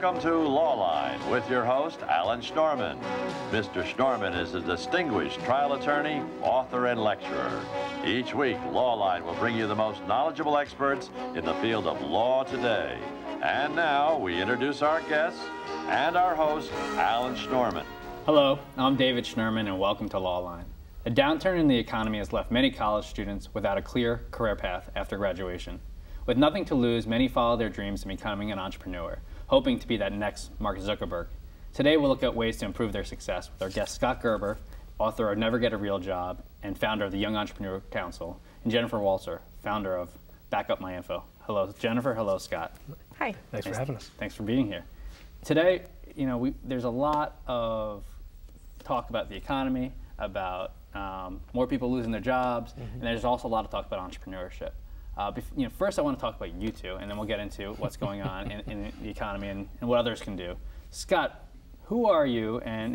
Welcome to Lawline with your host, Alan Schnorman. Mr. Schnorman is a distinguished trial attorney, author, and lecturer. Each week, Lawline will bring you the most knowledgeable experts in the field of law today. And now, we introduce our guests and our host, Alan Schnorman. Hello, I'm David Schnorman, and welcome to Lawline. A downturn in the economy has left many college students without a clear career path after graduation. With nothing to lose, many follow their dreams in becoming an entrepreneur, hoping to be that next Mark Zuckerberg. Today we'll look at ways to improve their success with our guest Scott Gerber, author of Never Get a Real Job and founder of the Young Entrepreneur Council, and Jennifer Walser, founder of Back Up My Info. Hello, Jennifer. Hello, Scott. Hi. Thanks for having us. Thanks for being here. Today, there's a lot of talk about the economy, about more people losing their jobs, and there's also a lot of talk about entrepreneurship. First I want to talk about you two, and then we'll get into what's going on in the economy and what others can do. Scott, who are you, and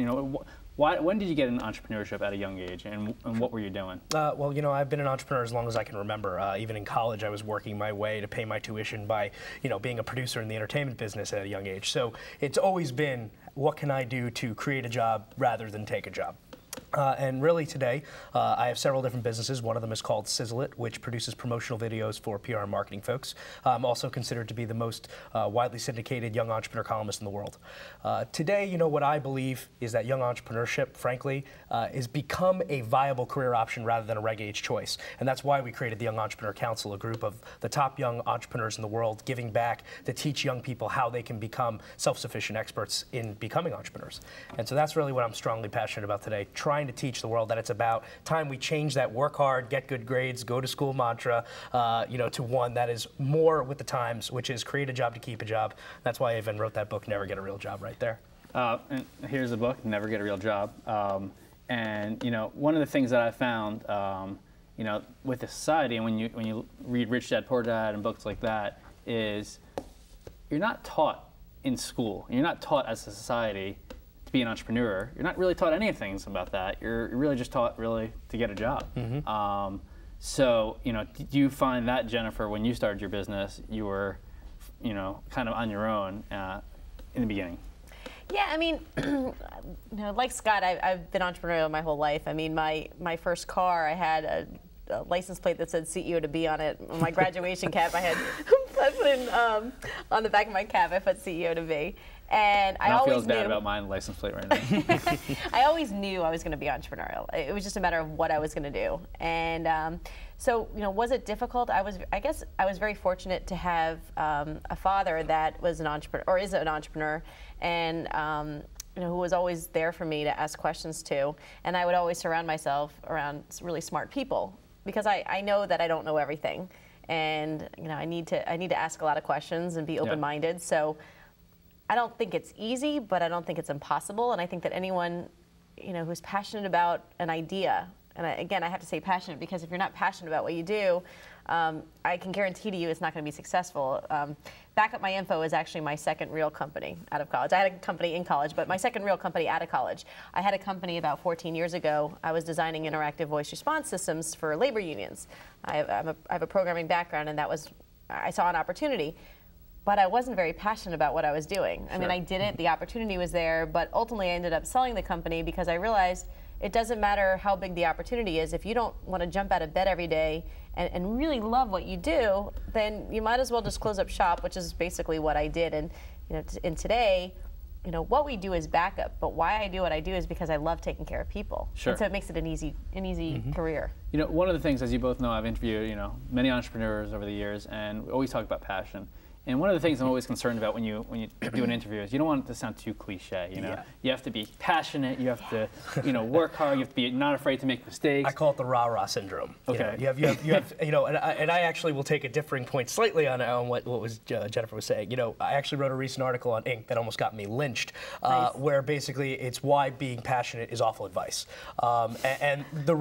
when did you get into entrepreneurship at a young age, and what were you doing? Well, I've been an entrepreneur as long as I can remember. Even in college, I was working my way to pay my tuition by, being a producer in the entertainment business at a young age. So it's always been, what can I do to create a job rather than take a job? And really today, I have several different businesses. One of them is called Sizzle It, which produces promotional videos for PR and marketing folks. I'm also considered to be the most widely syndicated young entrepreneur columnist in the world. Today, what I believe is that young entrepreneurship, frankly, is become a viable career option rather than a reg age choice. And that's why we created the Young Entrepreneur Council, a group of the top young entrepreneurs in the world giving back to teach young people how they can become self-sufficient experts in becoming entrepreneurs. And so that's really what I'm strongly passionate about today, trying to teach the world that it's about time we change that work hard, get good grades, go to school mantra, to one that is more with the times, which is create a job to keep a job. That's why I even wrote that book, Never Get a Real Job, right there. And here's the book, Never Get a Real Job. One of the things that I found, with the society, and when you read Rich Dad Poor Dad and books like that, is you're not taught in school. You're not taught as a society to be an entrepreneur. You're not really taught any things about that. You're really just taught really to get a job. Mm-hmm. So, do you find that, Jennifer, when you started your business, you were, kind of on your own in the beginning? Yeah, I mean, like Scott, I've been entrepreneurial my whole life. I mean, my first car, I had a license plate that said CEO to be on it. On my graduation cap, I put in, on the back of my cap, I put CEO to be. And I always feels bad about my license plate right now. I always knew I was going to be entrepreneurial. It was just a matter of what I was going to do. And so, was it difficult? I guess I was very fortunate to have a father that was an entrepreneur, or is an entrepreneur, and who was always there for me to ask questions to. And I would always surround myself around really smart people, because I know that I don't know everything, and I need to ask a lot of questions and be open-minded. Yeah. So I don't think it's easy, but I don't think it's impossible. And I think that anyone, who's passionate about an idea, and again, I have to say passionate, because if you're not passionate about what you do, I can guarantee to you it's not going to be successful. Back Up My Info is actually my second real company out of college. I had a company in college, but my second real company out of college. I had a company about 14 years ago. I was designing interactive voice response systems for labor unions. I have a programming background, and I saw an opportunity. But I wasn't very passionate about what I was doing. I mean, I did it, the opportunity was there, but ultimately I ended up selling the company because I realized it doesn't matter how big the opportunity is. If you don't want to jump out of bed every day and really love what you do, then you might as well just close up shop, which is basically what I did. And today, what we do is backup, but why I do what I do is because I love taking care of people. Sure. And so it makes it an easy career. One of the things, as you both know, I've interviewed many entrepreneurs over the years, and we always talk about passion. And one of the things I'm always concerned about when you do an interview is you don't want it to sound too cliche. You have to be passionate. You have to work hard. You have to be not afraid to make mistakes. I call it the rah-rah syndrome. Okay. You have and I actually will take a differing point slightly on what was Jennifer was saying. I actually wrote a recent article on Inc. that almost got me lynched, Nice. where basically it's why being passionate is awful advice. And the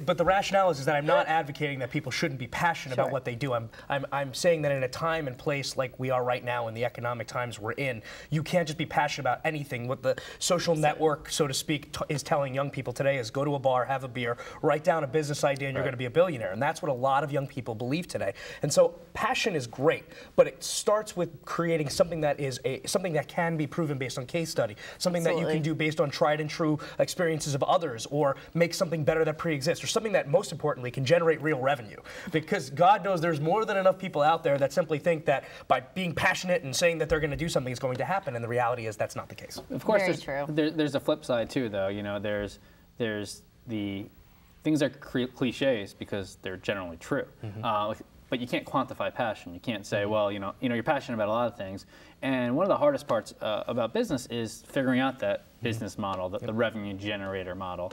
but the rationale is that I'm not advocating that people shouldn't be passionate about what they do. I'm saying that in a time and place like we are right now in the economic times we're in, you can't just be passionate about anything. What the social network, so to speak, is telling young people today is go to a bar, have a beer, write down a business idea, and you're going to be a billionaire. And that's what a lot of young people believe today. And so passion is great, but it starts with creating something that is something that can be proven based on case study, something that you can do based on tried and true experiences of others, or make something better that pre-exists, or something that most importantly can generate real revenue. Because God knows there's more than enough people out there that simply think that by being passionate and saying that they're going to do something is going to happen, and the reality is that's not the case. Of course, there's a flip side too, though. You know, there's the things are cliches because they're generally true. But you can't quantify passion. You can't say, well, you know, you're passionate about a lot of things. And one of the hardest parts about business is figuring out that business model, the revenue generator model.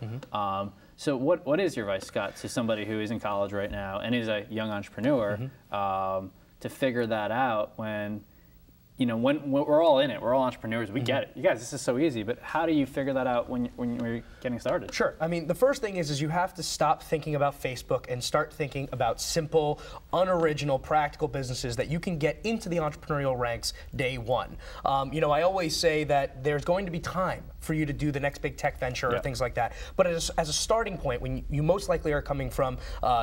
So what is your advice, Scott, to somebody who is in college right now and is a young entrepreneur to figure that out when, you know, when we're all in it, we're all entrepreneurs, we get it. You guys, this is so easy, but how do you figure that out when you're getting started? Sure. I mean, the first thing is you have to stop thinking about Facebook and start thinking about simple, unoriginal, practical businesses that you can get into the entrepreneurial ranks day one. You know, I always say that there's going to be time for you to do the next big tech venture or things like that. But as a starting point, when you most likely are coming from,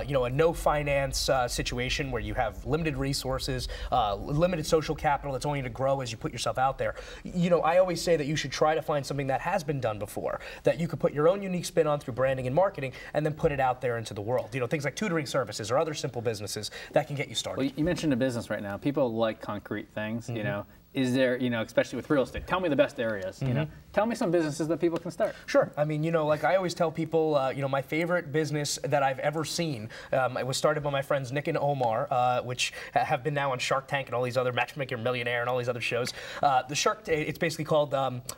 you know, a no finance situation where you have limited resources, limited social capital that's only to grow as you put yourself out there. You know, I always say that you should try to find something that has been done before, that you could put your own unique spin on through branding and marketing, and then put it out there into the world. You know, things like tutoring services or other simple businesses that can get you started. Well, you mentioned a business right now. People like concrete things, you know. Is there, you know, especially with real estate, tell me the best areas, you know. Tell me some businesses that people can start. Sure. I mean, you know, like I always tell people, you know, my favorite business that I've ever seen, it was started by my friends Nick and Omar, which have been now on Shark Tank and all these other Matchmaker Millionaire and all these other shows. It's basically called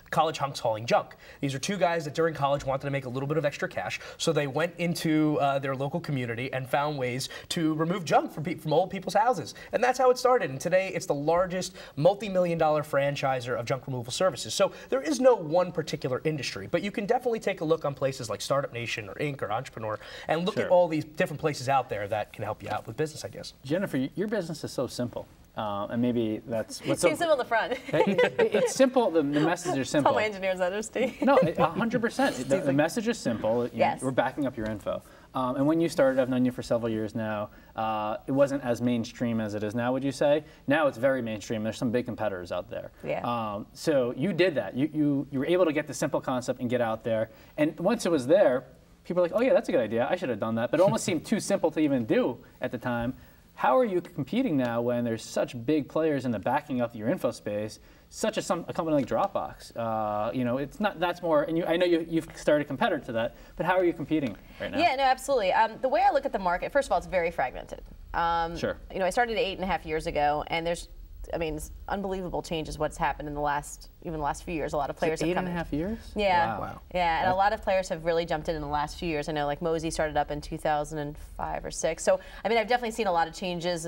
College Hunks Hauling Junk. These are two guys that during college wanted to make a little bit of extra cash, so they went into their local community and found ways to remove junk from old people's houses. And that's how it started. And today it's the largest multi-million-dollar franchisor of junk removal services. So there is no one particular industry, but you can definitely take a look on places like Startup Nation or Inc. or Entrepreneur and look at all these different places out there that can help you out with business ideas. Jennifer, your business is so simple. And maybe that's what's so simple in the front. It's simple. The message is simple. All my engineers understand. No, 100%. The message is simple. We're backing up your info. And when you started, I've known you for several years now. It wasn't as mainstream as it is now, would you say? Now it's very mainstream. There's some big competitors out there. Yeah. So you did that. You were able to get the simple concept and get out there. And once it was there, people were like, oh yeah, that's a good idea. I should have done that. But it almost seemed too simple to even do at the time. How are you competing now when there's such big players in the backing up your info space, such as a company like Dropbox? You know, it's not, that's more, and I know you've started a competitor to that, but how are you competing right now? Yeah, no, absolutely. The way I look at the market, first of all, it's very fragmented. Sure. You know, I started 8.5 years ago, and there's, I mean, it's unbelievable changes what's happened in the last few years. A lot of players have come in. 8.5 years? Yeah. Wow. Yeah, and a lot of players have really jumped in the last few years. I know, like Mosey started up in 2005 or 6. So, I mean, I've definitely seen a lot of changes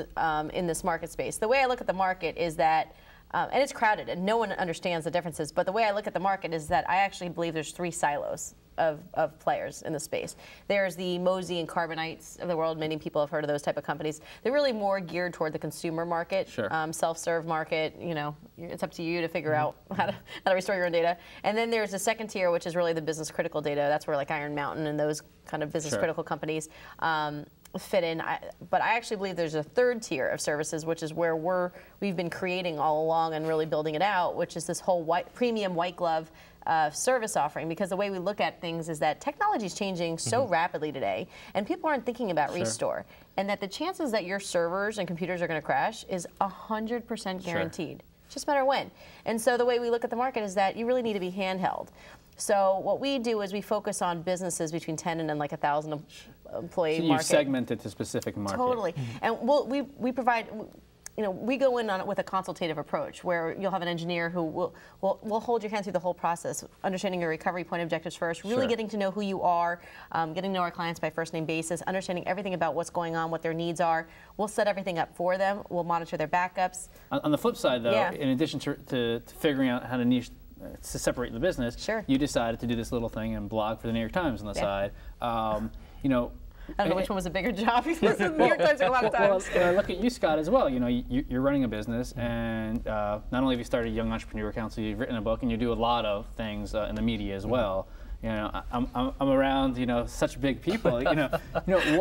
in this market space. The way I look at the market is that, and it's crowded, and no one understands the differences. But the way I look at the market is that I actually believe there's 3 silos of players in the space. There's the Mosey and Carbonites of the world. Many people have heard of those type of companies. They're really more geared toward the consumer market, self-serve market. You know, it's up to you to figure out how to restore your own data. And then there's the second tier, which is really the business critical data. That's where like Iron Mountain and those kind of business critical companies fit in. But I actually believe there's a third tier of services, which is where we've been creating all along and really building it out, which is this whole premium white glove service offering, because the way we look at things is that technology is changing so rapidly today, and people aren't thinking about restore, and that the chances that your servers and computers are going to crash is 100% guaranteed. It's just a matter of when. And so the way we look at the market is that you really need to be handheld. So what we do is we focus on businesses between 10 and like 1,000 employee market. So you segment it to specific market. Totally. And we provide. You know, we go in on it with a consultative approach where you'll have an engineer who will hold your hand through the whole process, understanding your recovery point objectives first, really getting to know who you are, getting to know our clients by first name basis, understanding everything about what's going on, what their needs are. We'll set everything up for them. We'll monitor their backups. On the flip side, though, in addition to figuring out how to niche, to separate the business, you decided to do this little thing and blog for the New York Times on the side. You know, I don't know which one was a bigger job because the New York Times took a lot of time. Well, look at you, Scott, as well. You know, you're running a business, and not only have you started Young Entrepreneur Council, you've written a book, and you do a lot of things in the media as well. You know, I'm around, you know, such big people. You know.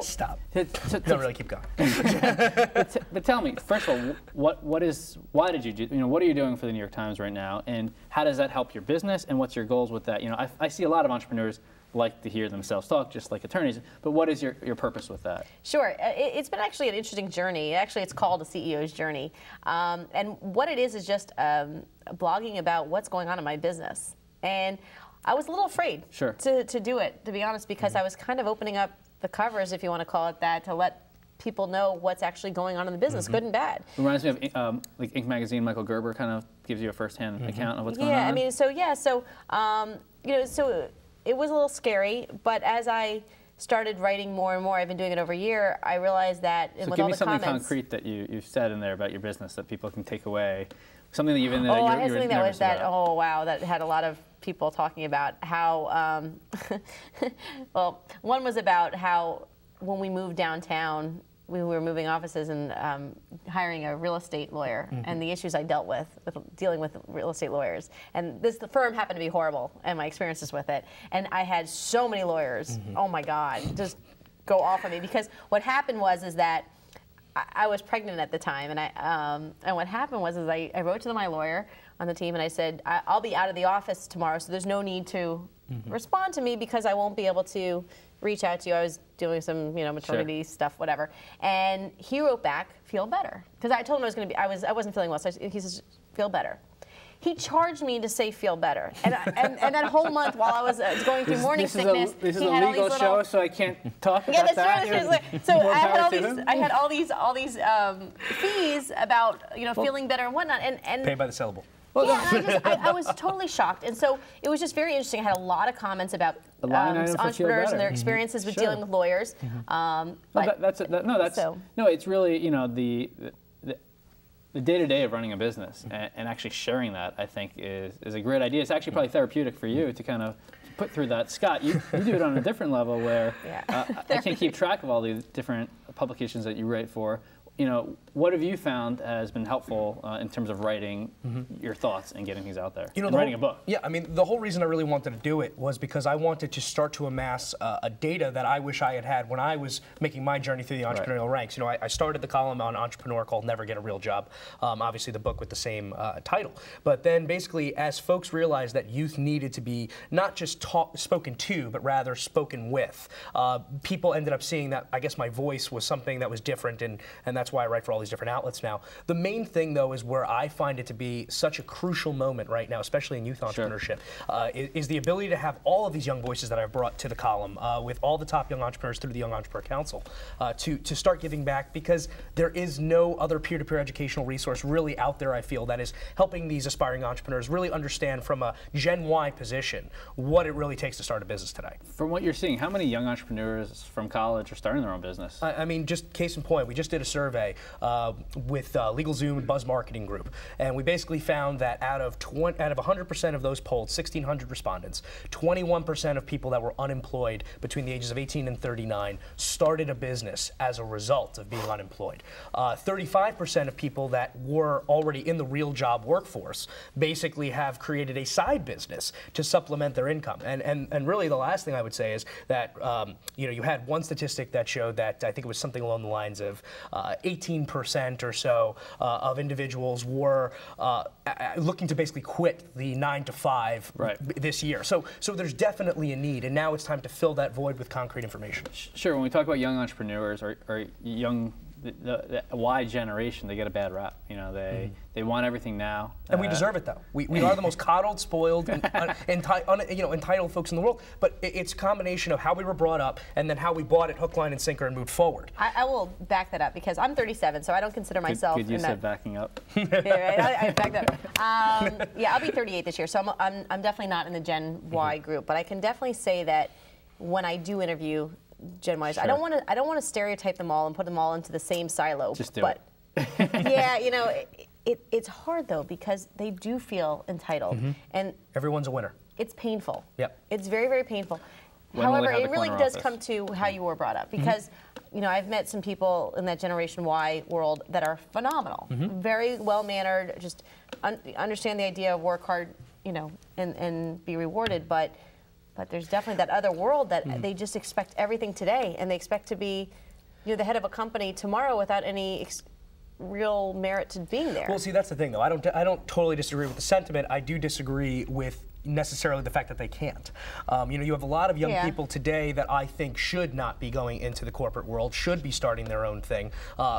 Stop. Don't really keep going. But tell me, first of all, why did you do? You know, what are you doing for the New York Times right now, and how does that help your business, and what's your goals with that? You know, I see a lot of entrepreneurs like to hear themselves talk, just like attorneys. But what is your purpose with that? Sure. It's been actually an interesting journey. Actually, it's called a CEO's journey. And what it is just blogging about what's going on in my business. And I was a little afraid to do it, to be honest, because I was kind of opening up the covers, if you want to call it that, to let people know what's actually going on in the business, good and bad. It reminds me of like Inc. magazine. Michael Gerber kind of gives you a firsthand account of what's going on. Yeah, I mean, so you know, so it was a little scary, but as I started writing more and more, I've been doing it over a year, I realized that so with give all me the something comments, concrete that you've said in there about your business that people can take away. Something that you've been I had something that was about. oh wow, that had a lot of people talking about how, well, one was about how when we moved downtown, we were moving offices and hiring a real estate lawyer, and the issues I dealt with dealing with real estate lawyers. And the firm happened to be horrible, and my experiences with it. And I had so many lawyers, oh my God, just go off on me. Because what happened is that I was pregnant at the time, and what happened was I wrote to my lawyer on the team, and I said, I'll be out of the office tomorrow, so there's no need to respond to me because I won't be able to reach out to you. I was doing some, maternity stuff, whatever. And he wrote back, feel better. Because I told him I wasn't feeling well, so he says, feel better. He charged me to say feel better. And that whole month while I was going through morning sickness, this is a legal show, so I can't talk about that. Yeah, that's true. So I had all these fees about, feeling better and whatnot. And paid by the syllable. Yeah, and I was totally shocked. And so it was just very interesting. I had a lot of comments about entrepreneurs and their experiences with dealing with lawyers. It's really, the day-to-day of running a business and actually sharing that, I think, is a great idea. It's actually probably therapeutic for you to kind of put through that. Scott, you do it on a different level where I can't keep track of all the different publications that you write for. What have you found has been helpful in terms of writing your thoughts and getting things out there, and writing a book? Yeah, I mean, the whole reason I really wanted to do it was because I wanted to start to amass a data that I wish I had had when I was making my journey through the entrepreneurial ranks. I started the column on Entrepreneur called Never Get a Real Job, obviously the book with the same title. But then basically, as folks realized that youth needed to be not just spoken to, but rather spoken with, people ended up seeing that, I guess, my voice was something that was different, and that's why I write for all these different outlets now. The main thing, though, is where I find it to be such a crucial moment right now, especially in youth entrepreneurship, is the ability to have all of these young voices that I've brought to the column with all the top young entrepreneurs through the Young Entrepreneur Council to start giving back, because there is no other peer-to-peer educational resource really out there, I feel, that is helping these aspiring entrepreneurs really understand from a Gen Y position what it really takes to start a business today. From what you're seeing, how many young entrepreneurs from college are starting their own business? I mean, just case in point, we just did a survey with LegalZoom and Buzz Marketing Group, and we basically found that out of 100% of those polled, 1,600 respondents, 21% of people that were unemployed between the ages of 18 and 39 started a business as a result of being unemployed. 35% of people that were already in the real job workforce basically have created a side business to supplement their income. And really, the last thing I would say is that you had one statistic that showed that I think it was something along the lines of 18% or so of individuals were looking to basically quit the 9-to-5 this year. So there's definitely a need, and now it's time to fill that void with concrete information. Sure. When we talk about young entrepreneurs or young, the Y generation, they get a bad rap. They want everything now. And we deserve it, though. We are the most coddled, spoiled, and entitled folks in the world. But it's a combination of how we were brought up and then how we bought it hook, line, and sinker and moved forward. I will back that up because I'm 37, so I don't consider myself. Good use of backing up. Yeah, right. I backed up. Yeah, I'll be 38 this year, so I'm definitely not in the Gen Y group. But I can definitely say that when I do interview Gen Ys, I don't want to stereotype them all and put them all into the same silo. Just do it. Yeah, it's hard though because they do feel entitled, and everyone's a winner. It's painful. Yep. It's very, very painful. When will However, they have it the really corner does office? come to how you were brought up, because you know, I've met some people in that Generation Y world that are phenomenal, very well mannered, just understand the idea of work hard, you know, and be rewarded. But there's definitely that other world that they just expect everything today, and they expect to be, you know, the head of a company tomorrow without any real merit to being there. Well, see, that's the thing, though. I don't totally disagree with the sentiment. I do disagree with necessarily the fact that they can't. You know, you have a lot of young people today that I think should not be going into the corporate world, should be starting their own thing,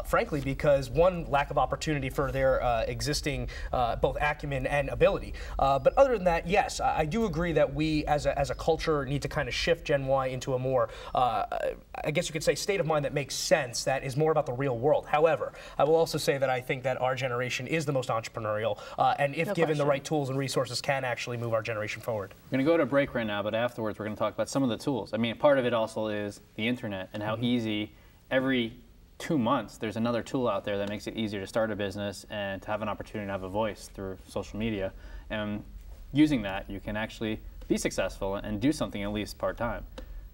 frankly, because one, lack of opportunity for their existing both acumen and ability. But other than that, yes, I do agree that we as a culture need to kind of shift Gen Y into a more, I guess you could say, state of mind that makes sense, that is more about the real world. However, I will also say that I think that our generation is the most entrepreneurial, and if given the right tools and resources, can actually move our generation forward. We're going to go to a break right now, but afterwards we're going to talk about some of the tools. I mean, part of it also is the internet and how easy every 2 months there's another tool out there that makes it easier to start a business and to have an opportunity to have a voice through social media. And using that, you can actually be successful and do something at least part-time.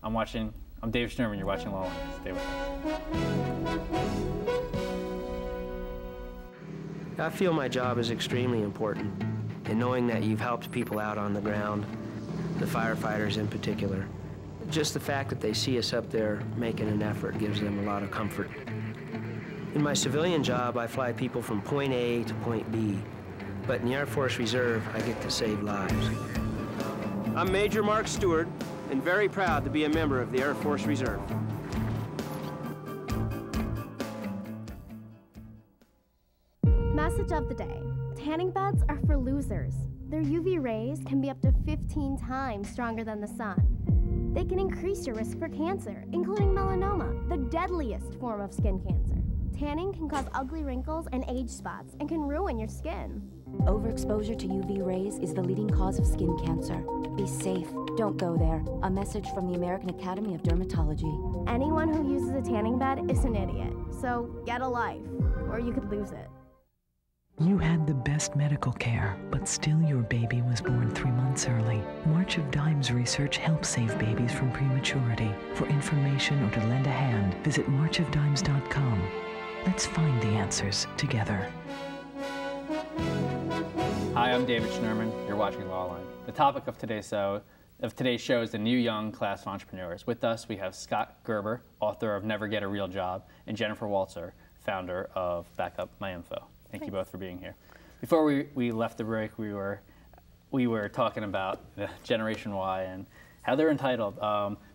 I'm Dave Schnurman, you're watching Law Line. Stay with us. I feel my job is extremely important. And knowing that you've helped people out on the ground, the firefighters in particular, just the fact that they see us up there making an effort gives them a lot of comfort. In my civilian job, I fly people from point A to point B, but in the Air Force Reserve, I get to save lives. I'm Major Mark Stewart, and very proud to be a member of the Air Force Reserve. Message of the day. Tanning beds are for losers. Their UV rays can be up to 15 times stronger than the sun. They can increase your risk for cancer, including melanoma, the deadliest form of skin cancer. Tanning can cause ugly wrinkles and age spots and can ruin your skin. Overexposure to UV rays is the leading cause of skin cancer. Be safe. Don't go there. A message from the American Academy of Dermatology. Anyone who uses a tanning bed is an idiot. So get a life, or you could lose it. You had the best medical care, but still your baby was born 3 months early. March of Dimes research helps save babies from prematurity. For information or to lend a hand, visit marchofdimes.com. Let's find the answers together. Hi, I'm David Schnurman. You're watching Law Line. The topic of today's show is the new young class of entrepreneurs. With us, we have Scott Gerber, author of Never Get a Real Job, and Jennifer Waltzer, founder of Backup My Info. Thank you both for being here. Before we left the break, we were talking about the Generation Y and how they're entitled.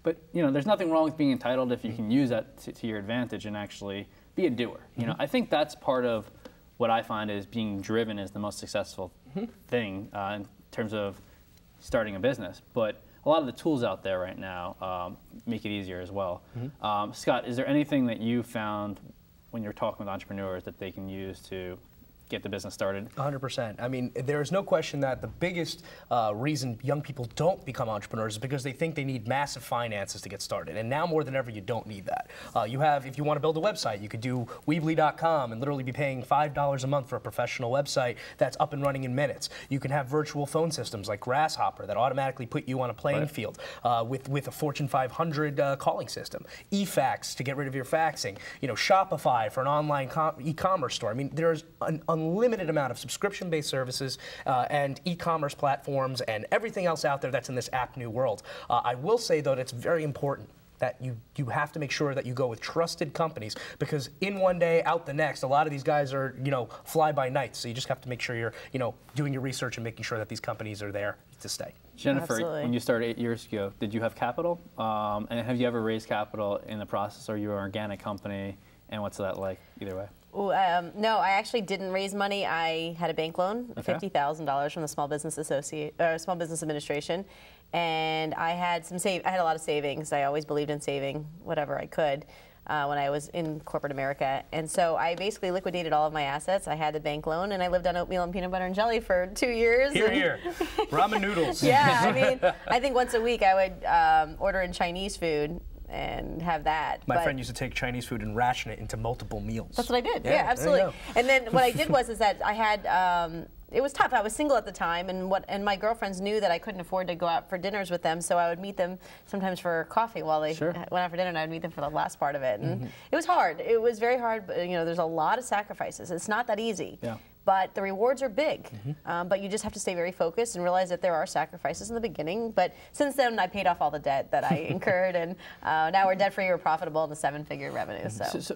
But you know, there's nothing wrong with being entitled if you can use that to your advantage and actually be a doer. You know, I think that's part of what I find is being driven is the most successful thing in terms of starting a business. But a lot of the tools out there right now make it easier as well. Scott, is there anything that you found when you're talking with entrepreneurs that they can use to get the business started? 100%. I mean, there is no question that the biggest reason young people don't become entrepreneurs is because they think they need massive finances to get started. And now more than ever, you don't need that. If you want to build a website, you could do Weebly.com and literally be paying $5 a month for a professional website that's up and running in minutes. You can have virtual phone systems like Grasshopper that automatically put you on a playing field with a Fortune 500 calling system. eFax to get rid of your faxing. You know, Shopify for an online e-commerce store. I mean, there's an unlimited amount of subscription-based services and e-commerce platforms and everything else out there that's in this app new world. I will say, though, that it's very important that you have to make sure that you go with trusted companies, because in one day, out the next, a lot of these guys are, you know, fly-by-night. So you just have to make sure you're, you know, doing your research and making sure that these companies are there to stay. Jennifer, Absolutely. when you started 8 years ago, did you have capital? And have you ever raised capital in the process? Or are you an organic company? And what's that like either way? No, I actually didn't raise money. I had a bank loan, $50,000 from the Small Business Small Business Administration, and I had I had a lot of savings. I always believed in saving whatever I could when I was in corporate America, and so I basically liquidated all of my assets. I had the bank loan, and I lived on oatmeal and peanut butter and jelly for 2 years. Here. Ramen noodles. Yeah, I mean, I think once a week I would order in Chinese food and have that. My friend used to take Chinese food and ration it into multiple meals. That's what I did. Yeah, absolutely. And then what I did was that I had it was tough. I was single at the time, and my girlfriends knew that I couldn't afford to go out for dinners with them, so I would meet them sometimes for coffee while they went out for dinner, and I would meet them for the last part of it. And it was hard. It was very hard, but there's a lot of sacrifices. It's not that easy. Yeah. But the rewards are big. But you just have to stay very focused and realize that there are sacrifices in the beginning. But since then, I paid off all the debt that I incurred, and now we're debt-free, we're profitable in the 7-figure revenue.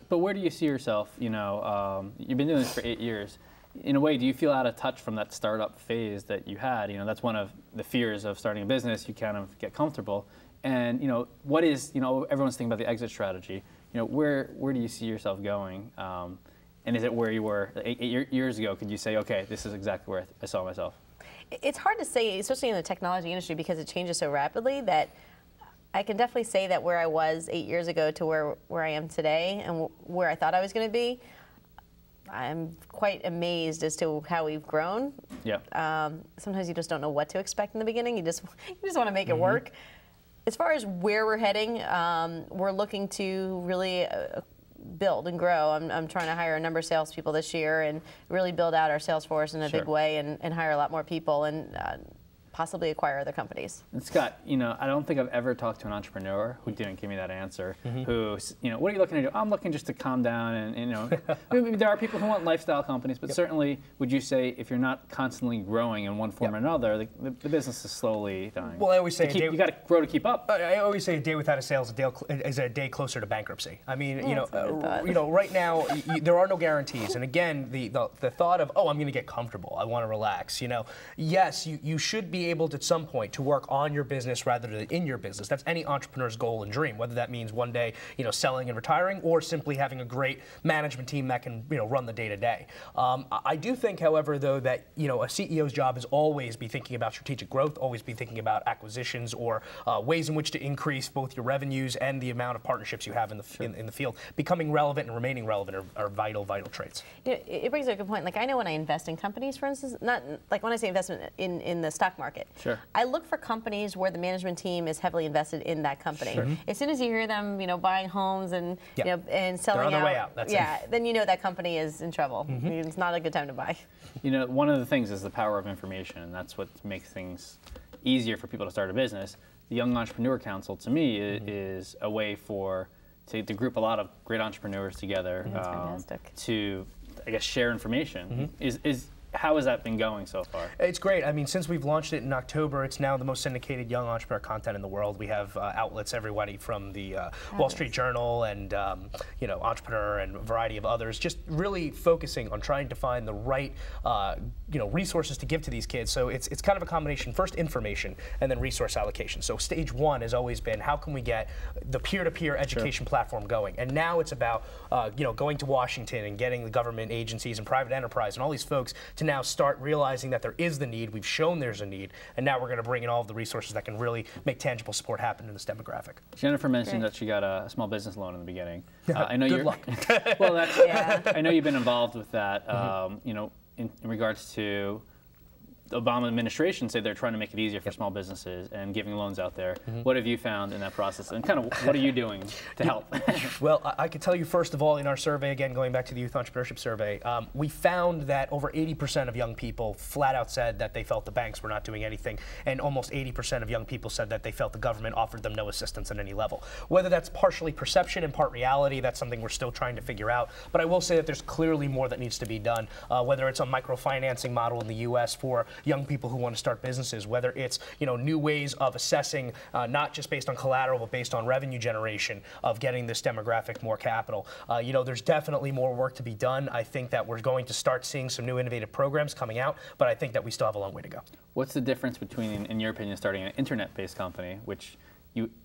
But where do you see yourself? You've been doing this for 8 years. In a way, do you feel out of touch from that startup phase that you had? That's one of the fears of starting a business. You kind of get comfortable. And what is, everyone's thinking about the exit strategy. Where do you see yourself going? And is it where you were 8 years ago? Could you say, okay, this is exactly where I saw myself? It's hard to say, especially in the technology industry, because it changes so rapidly, that I can definitely say that where I was 8 years ago to where I am today and where I thought I was going to be, I'm quite amazed as to how we've grown. Yeah. Sometimes you just don't know what to expect in the beginning. You just want to make it work. As far as where we're heading, we're looking to really build and grow. I'm trying to hire a number of salespeople this year and really build out our sales force in a big way and hire a lot more people and possibly acquire other companies. And Scott, I don't think I've ever talked to an entrepreneur who didn't give me that answer. Who, what are you looking to do? I'm looking just to calm down and, there are people who want lifestyle companies, but certainly, would you say if you're not constantly growing in one form or another, the business is slowly dying? Well, I always say you got to grow to keep up. I always say a day without a sale is a day closer to bankruptcy. I mean, right now there are no guarantees, and again, the thought of I'm going to get comfortable, I want to relax. Yes, you should be able to, at some point, to work on your business rather than in your business. That's any entrepreneur's goal and dream, whether that means one day, selling and retiring, or simply having a great management team that can, run the day-to-day. I do think, however, though, that, a CEO's job is always be thinking about strategic growth, always be thinking about acquisitions or ways in which to increase both your revenues and the amount of partnerships you have in the field. Becoming relevant and remaining relevant are vital traits. It brings up a good point. Like, I know when I invest in companies, for instance, not like when I say investment in the stock market, I look for companies where the management team is heavily invested in that company. As soon as you hear them, buying homes and and selling They're on their way out. That's it. Then that company is in trouble. It's not a good time to buy. One of the things is the power of information, and that's what makes things easier for people to start a business. The Young Entrepreneur Council, to me, is a way to group a lot of great entrepreneurs together to, I guess, share information. How has that been going so far? It's great. I mean, since we've launched it in October, it's now the most syndicated young entrepreneur content in the world. We have outlets, everybody from the Wall Street Journal and Entrepreneur and a variety of others, just really focusing on trying to find the right resources to give to these kids. So it's kind of a combination: first information, and then resource allocation. So stage one has always been, how can we get the peer-to-peer education platform going? And now it's about going to Washington and getting the government agencies and private enterprise and all these folks to now start realizing that there is the need. We've shown there's a need, and now we're going to bring in all of the resources that can really make tangible support happen in this demographic. Jennifer mentioned that she got a small business loan in the beginning. I know Good luck. Well, I know you've been involved with that. In regards to the Obama administration, say they're trying to make it easier for small businesses and giving loans out there. What have you found in that process, and kind of what are you doing to help? Well, I can tell you, first of all, in our survey, again, going back to the Youth Entrepreneurship Survey, we found that over 80% of young people flat out said that they felt the banks were not doing anything, and almost 80% of young people said that they felt the government offered them no assistance at any level. Whether that's partially perception and part reality, that's something we're still trying to figure out, but I will say that there's clearly more that needs to be done, whether it's a microfinancing model in the U.S. for young people who want to start businesses, whether it's new ways of assessing, not just based on collateral, but based on revenue generation, of getting this demographic more capital. There's definitely more work to be done. I think that we're going to start seeing some new innovative programs coming out, but I think that we still have a long way to go. What's the difference between, in your opinion, starting an internet-based company, which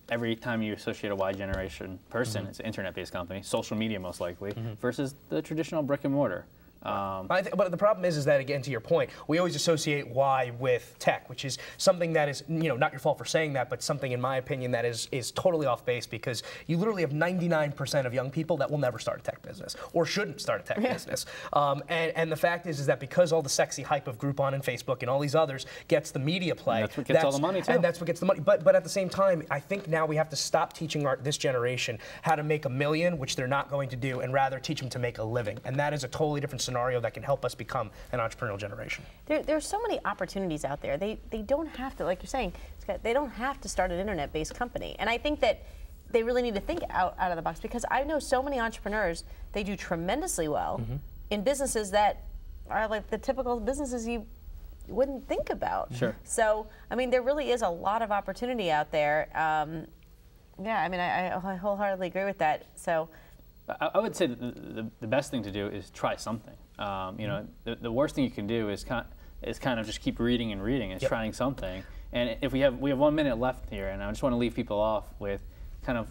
every time you associate a Y generation person, it's an internet-based company, social media most likely, versus the traditional brick and mortar? But the problem is that, again, to your point, we always associate Y with tech, which is something that is, not your fault for saying that, but something, in my opinion, that is totally off base, because you literally have 99% of young people that will never start a tech business or shouldn't start a tech business. And the fact is that because all the sexy hype of Groupon and Facebook and all these others gets the media play, and that's what gets all the money too. And that's what gets the money. But at the same time, I think now we have to stop teaching this generation how to make $1 million, which they're not going to do, and rather teach them to make a living. And that is a totally different scenario that can help us become an entrepreneurial generation. There's so many opportunities out there. They don't have to, like you're saying, Scott, they don't have to start an internet-based company. And I think that they really need to think out of the box, because I know so many entrepreneurs, they do tremendously well in businesses that are like the typical businesses you wouldn't think about. Sure. So, I mean, there really is a lot of opportunity out there. Yeah, I mean, I wholeheartedly agree with that. So, I would say that the best thing to do is try something. You know, the worst thing you can do is kind of just keep reading and reading and trying something. And if we have 1 minute left here, and I just want to leave people off with kind of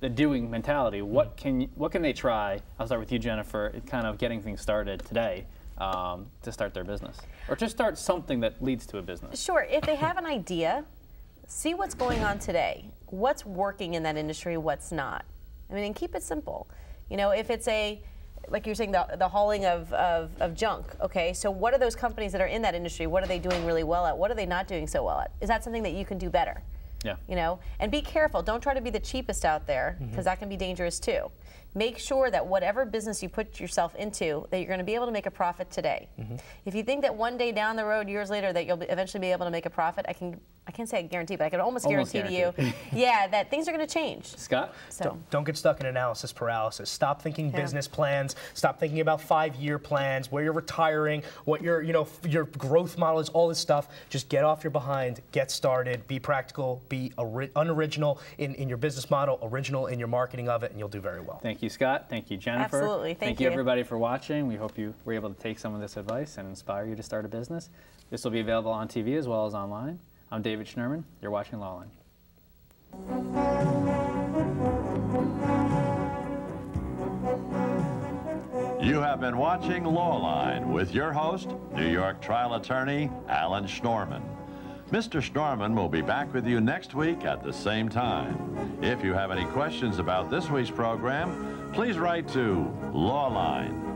the doing mentality. What can they try? I'll start with you, Jennifer. Kind of getting things started today to start their business, or just start something that leads to a business. Sure. If they have an idea, see what's going on today. What's working in that industry? What's not? I mean, and keep it simple. You know, if it's like you're saying, the hauling of junk. Okay, so what are those companies that are in that industry? What are they doing really well at? What are they not doing so well at? Is that something that you can do better? Yeah. You know, and be careful. Don't try to be the cheapest out there, because that can be dangerous too. Make sure that whatever business you put yourself into, that you're going to be able to make a profit today. If you think that one day down the road, years later, that you'll eventually be able to make a profit, I can't say I guarantee, but I can almost guarantee to you, yeah, that things are going to change. Scott? So Don't get stuck in analysis paralysis. Stop thinking business plans. Stop thinking about 5-year plans, where you're retiring, what your growth model is, all this stuff. Just get off your behind, get started, be practical, be unoriginal in your business model, original in your marketing of it, and you'll do very well. Thank you, Scott. Thank you, Jennifer. Absolutely. Thank you. Everybody, for watching. We hope you were able to take some of this advice and inspire you to start a business. This will be available on TV as well as online. I'm David Schnurman. You're watching Lawline. You have been watching Lawline with your host, New York trial attorney Alan Schnorman. Mr. Schnorman will be back with you next week at the same time. If you have any questions about this week's program, please write to Lawline,